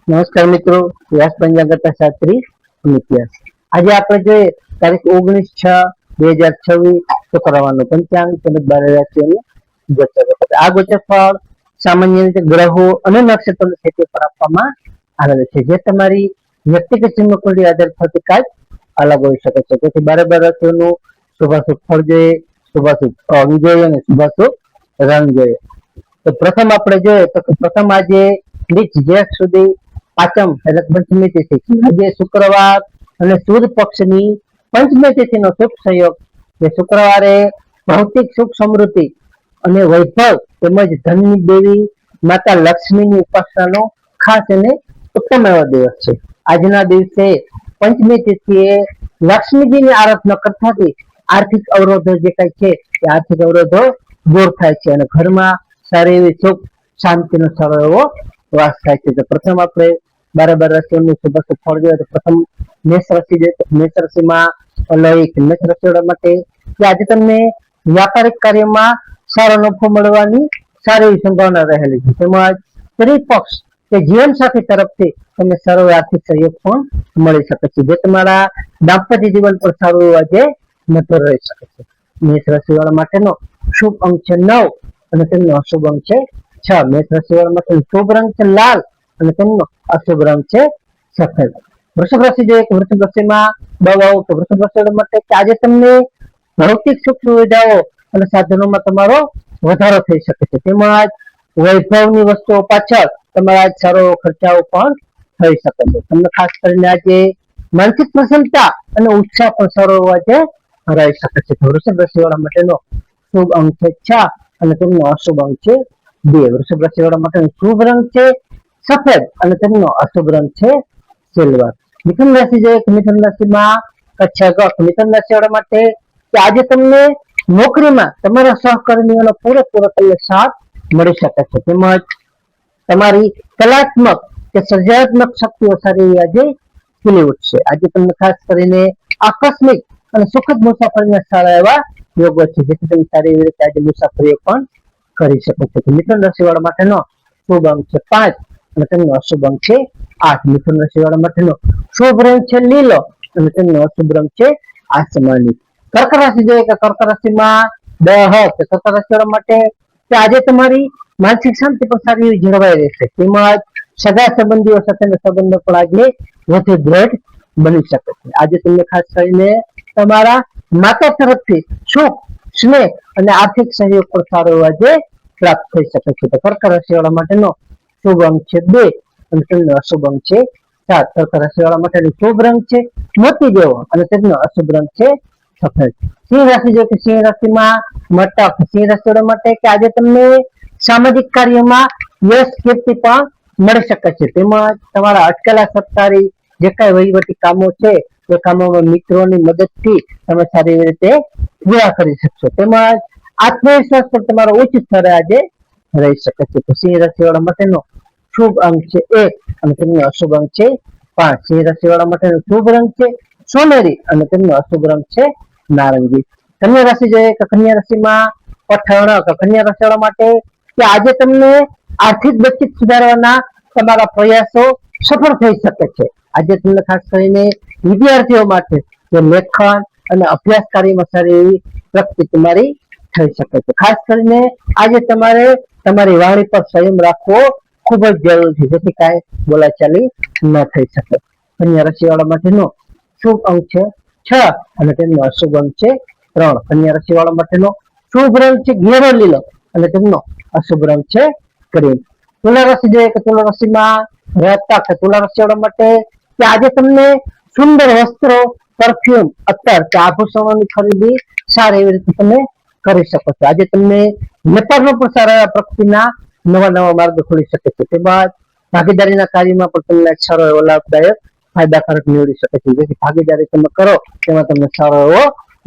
નમસ્કાર મિત્રો, વ્યાસ પંચાંગતા શાસ્ત્રી ઇતિહાસ. આજે આપણે જોઈએ તારીખ 19/6/2026 શુક્રવારનો પંચાંગ તેમજ 12 રાશિઓનું ગોચર. આ ગોચરફળ સામાન્ય રીતે ગ્રહો અને નક્ષત્રોની સ્થિતિ પર આપવામાં આવેલ છે, જે તમારી વ્યક્તિગત જન્મકુંડળી આધાર થતી કાંઈક અલગ હોઈ શકે છે. તેથી 12 રાશિઓનું શુભાશુભ ફળ જોઈએ, શુભાશુભ અંગ જોઈએ અને શુભાશુભ રંગ જોઈએ. તો પ્રથમ આપણે જોઈએ તો પ્રથમ આજે જેઠ સુધી પાંચમ એટલે પંચમી તિથિ, આજે શુક્રવાર અને સુદ પક્ષની પંચમી તિથિનો શુભ સંયોગ. જે શુક્રવારે ભૌતિક સુખ સમૃદ્ધિ અને વૈભવ તેમજ ધનની દેવી માતા લક્ષ્મીની ઉપાસનાનો ખાસ અને ઉત્તમ એવો દિવસ છે. આજના દિવસે પંચમી તિથિએ લક્ષ્મીજીની આરાધના કરવાથી આર્થિક અવરોધો જે કઈ છે એ આર્થિક અવરોધો દૂર થાય છે અને ઘરમાં સારી એવી સુખ શાંતિનો સારો એવો વાસ થાય છે. તો પ્રથમ આપણે 12 રાશિઓનું શુભાશુભ ફળ જોઈએ તો પ્રથમ મેષ રાશિ જોઈએ તો મેષ રાશિમાં મેષ રાશિવાળા માટે કે આજે તમને વ્યાપારિક કાર્યમાં સારો નફો મળવાની સારી એવી સંભાવના રહેલી છે. તેમજ સ્ત્રી પક્ષ કે જીવનસાથી તરફથી તમને સારો આર્થિક સહયોગ પણ મળી શકે છે, જે તમારા દાંપત્ય જીવન પર સારું એવું આજે નજર રહી શકે છે. મેષ રાશિવાળા માટેનો શુભ અંક છે 9 અને તેમનો અશુભ અંક છે 6. મેષ રાશિવાળા માટેનો શુભ રંગ છે લાલ અને તેમનો અશુભ રંગ છે સફેદ. વૃષભ રાશિ જોઈએ કે વૃષભ રાશિમાં દવાઓ તો વૃષભ રાશિ માટે આજે તમને ભૌતિક સુખ સુવિધાઓ અને સાધનોમાં તમારો વધારો થઈ શકે છે. તેમજ વૈભવની વસ્તુઓ પાછળ તમારા સારો ખર્ચાઓ પણ થઈ શકે છે. તમને ખાસ કરીને આજે માનસિક પ્રસન્નતા અને ઉત્સાહ પણ સારો આજે રહી શકે છે. વૃષભ રાશિવાળા માટેનો શુભ અંક છે 6 અને તેમનો અશુભ અંક છે 2. વૃષભ રાશિવાળા માટેનો શુભ રંગ છે સફેદ અને તેમનો અશુભ રંગ છે સિલ્વર. મિથુન રાશિ જોઈએ કે મિથુન રાશિમાં મિથુન રાશિવાળા માટે કે આજે તમને નોકરીમાં તમારા સહકર્મીઓનો પૂરેપૂરો તમને સાથ મળી શકે છે. તેમજ તમારી કલાત્મક કે સર્જનાત્મક શક્તિઓ સારી આજે ખીલી ઉઠશે. આજે તમને ખાસ કરીને આકસ્મિક અને સુખદ મુસાફરીના સારા એવા યોગો છે, જેથી તમે સારી એવી રીતે આજે મુસાફરીઓ પણ કરી શકો છો. મિથુન રાશિવાળા માટેનો શુભ અંક છે 5 અને તેમનો અશુભ અંક છે 8. મિથુન રાશિવાળા માટેનો શુભ રંગ છે લીલો અને તેમનો અશુભ રંગ છે આસમાની. કર્ક રાશિ જોઈએ કે કર્ક રાશિમાં કર્ક રાશિવાળા માટે કે આજે તમારી માનસિક શાંતિ પણ સારી એવી જળવાઈ રહેશે. તેમજ સગા સંબંધીઓ સાથેના સંબંધો પણ આજે વધુ દ્રઢ બની શકે છે. આજે તમને ખાસ કરીને તમારા માતા તરફથી સુખ, સ્નેહ અને આર્થિક સહયોગ પણ સારો આજે પ્રાપ્ત થઈ શકે છે. તો કર્ક રાશિવાળા માટેનો શુભ અંક છે 2 અને તેમનો અશુભ અંક છે 7. કર્ક રાશિવાળા માટેનો શુભ રંગ છે મોતી જેવો અને તેમનો અશુભ રંગ છે સફેદ. સિંહ રાશિ જો કે સિંહ રાશિમાં મટક સિંહ રાશિવાળા માટે કે આજે તમને સામાજિક કાર્યોમાં યશ કીર્તિ પણ મળી શકે છે. તેમજ તમારા અટકેલા સરકારી જે કઈ વહીવટી કામો છે એ કામોમાં મિત્રોની મદદથી તમે સારી એવી રીતે પૂરા કરી શકશો. તેમજ આત્મવિશ્વાસ પણ તમારો ઉચ્ચ સ્તરે આજે રહી શકે છે. તો સિંહ રાશિવાળા માટેનો શુભ અંક છે 1 અને તેમનો અશુભ અંક છે 5. સિંહ રાશિવાળા માટેનો શુભ રંગ છે સોનેરી અને તેમનો અશુભ રંગ છે નારંગી. કન્યા રાશિ જોઈએ કે કન્યા રાશિમાં પઠાણ કન્યા રાશિવાળા માટે કે આજે તમને આર્થિક બચત સુધારવાના તમારા પ્રયાસો સફળ થઈ શકે છે. આજે તમને ખાસ કરીને વિદ્યાર્થીઓ માટે જે લેખન અને અભ્યાસ કાર્યમાં સારી એવી પ્રગતિ તમારી થઈ શકે છે. ખાસ કરીને આજે તમારે તમારી વાણી પર સંયમ રાખવો ખૂબ જ જરૂરી છે, જેથી કાંઈ બોલાચાલી ન થઈ શકે. કન્યા રાશિવાળા માટેનો શુભ અંક છે 6 અને તેમનો અશુભ અંક છે 3. કન્યા રાશિવાળા માટેનો શુભ રંગ છે ઘેરો લીલો અને તેમનો અશુભ રંગ છે ક્રીમ. તુલા રાશિ જોઈએ કે તુલા રાશિમાં રહેતા કે તુલા રાશિવાળા માટે કે આજે તમને સુંદર વસ્ત્રો, પરફ્યુમ, અત્તર કે આભૂષણોની ખરીદી સારી એવી રીતે તમે કરી શકો છો. આજે તમને વેપારમાં પણ સારા એવા પ્રગતિના નવા માર્ગ ખુલી શકે છે. તે બાદ ભાગીદારીના કાર્યમાં પણ તમને સારો એવો લાભદાયક ફાયદાકારક નીવડી શકે છે. જેથી ભાગીદારી તમે કરો તેમાં તમને સારો એવો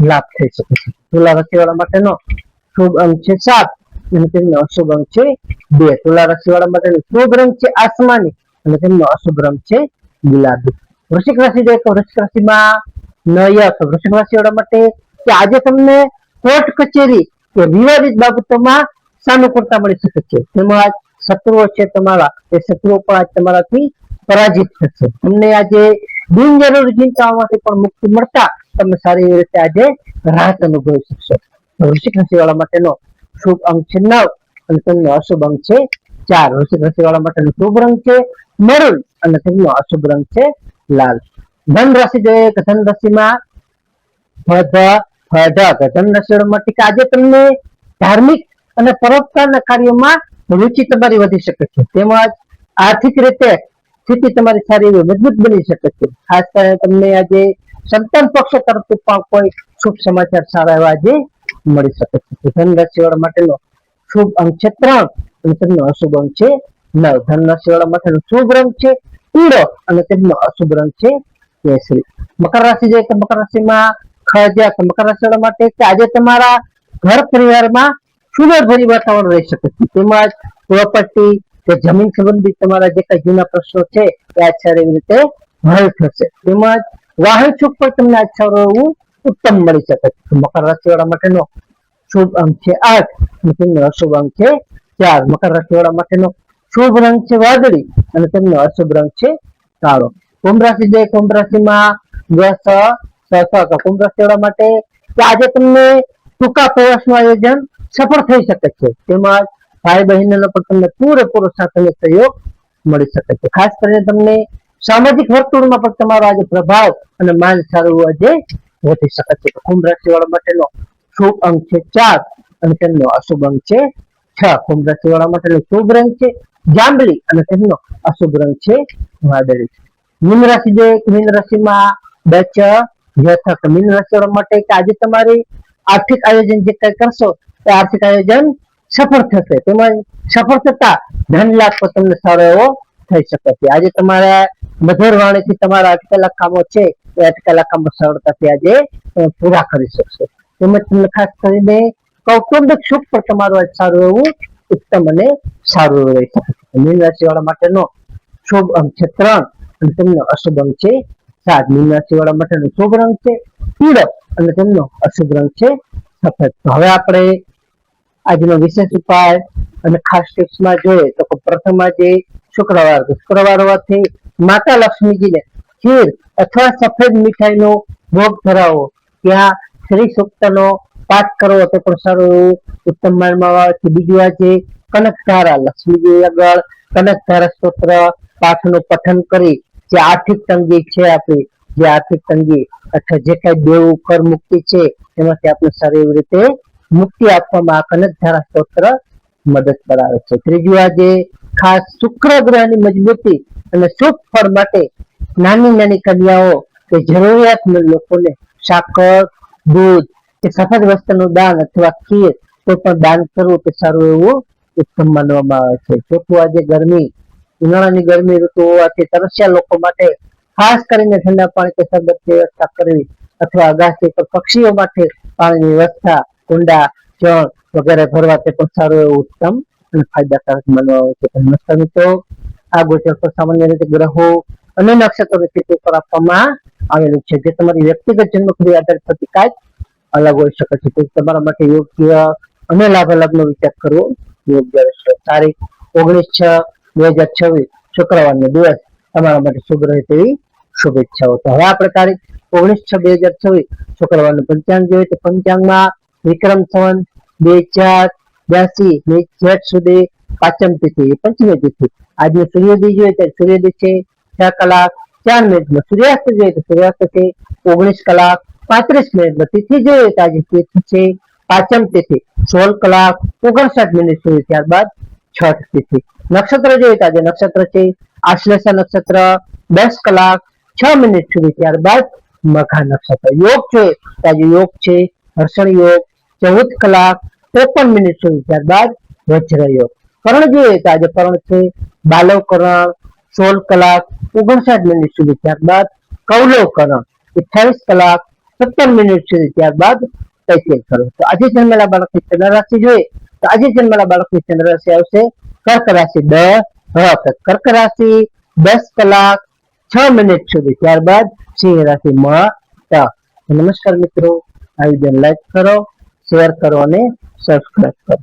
લાભ થઈ શકે છે. તુલા રાશિવાળા માટેનો શુભ અંક છે 7 અને તેમનો અશુભ અંક છે 2. તુલા રાશિવાળા માટેનો શુભ રંગ છે આસમાની અને તેમનો અશુભ રંગ છે ગુલાબી. વૃશ્ચિક રાશિ જોઈએ તો વૃશ્ચિક રાશિમાં વૃશ્ચિક રાશિવાળા માટે કે આજે તમને કોર્ટ કચેરી કે વિવાદિત બાબતોમાં સાનુકૂળતા મળી શકે છે. તેમજ શત્રુઓ છે તમારા એ શત્રુઓ પણ આજ તમારાથી પરાજિત થશે. તમને આજે બિનજરૂરી ચિંતાઓમાંથી પણ મુક્તિ મળતા તમે સારી એવી રીતે આજે રાહત અનુભવી શકશો. વૃશ્ચિક રાશિ વાળા માટેનો શુભ અંક છે 9 અને તેમનો અશુભ અંક છે 4. વૃશ્ચિક રાશિ વાળા માટેનો શુભ રંગ છે મરૂન અને તેમનો અશુભ રંગ છે લાલ. ધન રાશિ જોઈએ તો ધન રાશિમાં ધન રાશિ વાળા માટે આજે તમને ધાર્મિક અને પરોપકારના કાર્યોમાં રુચિ તમારી વધી શકે છે. તેમજ આર્થિક રીતે સ્થિતિ તમારી સારી એવી મજબૂત બની શકે છે. ખાસ કરીને તમને આજે સંતાન પક્ષ તરફથી પણ કોઈ શુભ સમાચાર સારા એવા આજે મળી શકે છે. ધન રાશિ વાળા માટેનો શુભ અંક છે 3 અને તેમનો અશુભ અંક છે 9. ધન રાશિ વાળા માટેનો શુભ રંગ છે પીળો અને તેમનો અશુભ રંગ છે કેસરી. મકર રાશિ જોઈએ તો મકર રાશિમાં મકર રાશિ વાળા માટે આજે તમારા ઘર પરિવારમાં સુમેળભર્યું વાતાવરણ રહી શકે છે. તેમજ પ્રોપર્ટી કે જમીન સંબંધિત તમારા જે કઈ જૂના પ્રશ્નો છે એ આજ સારી એવી રીતે હલ થશે. તેમજ વાહન સુખ પણ તમને આજ સારું એવું ઉત્તમ મળી શકે છે. મકર રાશિ વાળા માટેનો શુભ અંક છે 8 અને તેમનો અશુભ અંક છે 4. મકર રાશિ વાળા માટેનો શુભ રંગ છે વાદળી અને તેમનો અશુભ રંગ છે કાળો. કુંભ રાશિ જે કુંભ રાશિમાં કુંભ રાશિ વાળા માટે આજે તમને ટૂંકા પ્રવાસનું આયોજન સફળ થઈ શકે છે. તેમજ ભાઈ બહેનોનો પણ તમને પૂરેપૂરો સાથ અને સહયોગ મળી શકે છે. ખાસ કરીને તમને સામાજિક વર્તુળમાં પણ તમારો આજે પ્રભાવ અને માન સારું આજે વધી શકે છે. કુંભ રાશિ વાળા માટેનો શુભ અંક છે 4 અને તેમનો અશુભ અંક છે 6. કુંભ રાશિ વાળા માટેનો શુભ રંગ છે જાંબલી અને તેમનો અશુભ રંગ છે વાદળી. મીન રાશિ જે મીન રાશિમાં મીન રાશિ વાળા માટે આજે તમારી આર્થિક આયોજન જે કઈ કરશો એ આર્થિક આયોજન સફળ થશે. તેમજ સફળ થતા ધન લાભ પણ તમને સારો એવો થઈ શકે છે. આજે તમારા મધુર વાણીથી તમારા અટકેલા કામો છે એ અટકેલા કામો સરળતાથી આજે પૂરા કરી શકશો. તેમજ તમને ખાસ કરીને કૌટુંબિક સુખ પણ તમારું સારું એવું ઉત્તમ અને સારું રહી શકે છે. મીન રાશિ વાળા માટેનો શુભ અંક છે 3 અને તેમનો અશુભ અંક છે 7. મીન રાશિ વાળા માટેનો શુભ રંગ છે પીળો અને તેમનો અશુભ રંગ છે સફેદ. હવે આપણે આજનો વિશેષ ઉપાય અને ખાસ ટિપ્સમાં જોઈએ તો પ્રથમ આજે શુક્રવાર હોવાથી માતા લક્ષ્મીજીને ખીર અથવા સફેદ મીઠાઈનો ભોગ ધરાવો. ત્યાં શ્રી સૂક્તનો પાઠ કરવો તો પણ સારું એવું ઉત્તમ માનવામાં આવે છે. બીજું આજે કનકધારા લક્ષ્મીજી આગળ કનકધારા સ્તોત્ર પાઠનું પઠન કરી જે આર્થિક તંગી છે આપણી જે આર્થિક તંગી અથવા જે કઈ દેવું કર મુક્તિ છે એમાંથી આપણે સારી એવી રીતે મુક્તિ આપવામાં આ કનકધારા સ્તોત્ર મદદ કરાવે છે. ત્રીજું આજે ખાસ શુક્ર ગ્રહની મજબૂતી અને શુભ ફળ માટે નાની નાની કન્યાઓ કે જરૂરિયાતમંદ લોકોને સાકર દૂધ કે સફેદ વસ્ત્રનું દાન અથવા ખીર કોઈ પણ દાન કરવું તે સારું એવું ઉત્તમ માનવામાં આવે છે. ચોથું આજે ગરમી ઉનાળાની ગરમી ઋતુ હોવાથી તરસ્યા લોકો માટે ખાસ કરીને ઠંડા પાણી કે શરબતની વ્યવસ્થા કરવી અથવા અગાસી પર પક્ષીઓ માટે પાણીની વ્યવસ્થા કુંડા ચણ વગેરે ભરવા તે પણ સારું એવું ઉત્તમ અને ફાયદાકારક માનવામાં આવે છે. નમસ્કાર મિત્રો, આ ગોચર પર સામાન્ય રીતે ગ્રહો અને નક્ષત્રોની સ્થિતિ પર આપવામાં આવેલું છે. જે તમારી વ્યક્તિગત જન્મકુંડળી આધારિત પ્રતિકાય અલગ હોઈ શકે છે. તો તમારા માટે યોગ્ય અને લાભાલાભનો વિચાર કરવો યોગ્ય રહેશે. તારીખ 19/6/2026 શુક્રવારનો દિવસ તમારા માટે શુભ રહે તેવી શુભેચ્છાઓ. તો હવે આપણે તારીખ 19/6/2026 શુક્રવારનું પંચાંગ જોઈએ તો પંચાંગમાં વિક્રમ સંવત 2082 જેઠ સુધી પાંચમ તિથિ પંચમી તિથિ. આજનો સૂર્યોદય જોઈએ તો સૂર્યોદય છે 6 કલાક 4 મિનિટમાં. સૂર્યાસ્ત જોઈએ તો સૂર્યાસ્ત છે 19 કલાક 35 મિનિટમાં. તિથિ જોઈએ તો આજે તિથિ છે પાંચમ તિથિ 16 કલાક 59 મિનિટ સુધી. ત્યારબાદ છઠ તિથિ. નક્ષત્ર જોઈએ તો આજે નક્ષત્ર છે આશ્લેષા નક્ષત્ર 10 કલાક 6 મિનિટ સુધી. ત્યારબાદ મઘા નક્ષત્ર. યોગ જોઈએ તો આજે યોગ છે હર્ષણ યોગ 14 કલાક 53 મિનિટ સુધી. ત્યારબાદ વજ્ર યોગ. કરણ જોઈએ તો આજે કરણ છે બાલવ કરણ 16 કલાક 59 મિનિટ સુધી. ત્યારબાદ કૌલવ કરણ 28 કલાક 17 મિનિટ સુધી. ત્યારબાદ તૈતિલ કરણ. તો આજે જન્મેલા બાળકની ચંદ્ર રાશિ જોઈએ તો આજે જન્મેલા બાળકની ચંદ્ર રાશિ આવશે કર્ક રાશિ 10 કર્ક રાશિ 10 કલાક 6 મિનિટ સુધી. ત્યારબાદ સિંહ રાશિ મ ત. નમસ્કાર મિત્રો, આ વિડીયો લાઈક કરો, શેર કરો અને સબસ્ક્રાઇબ કરો.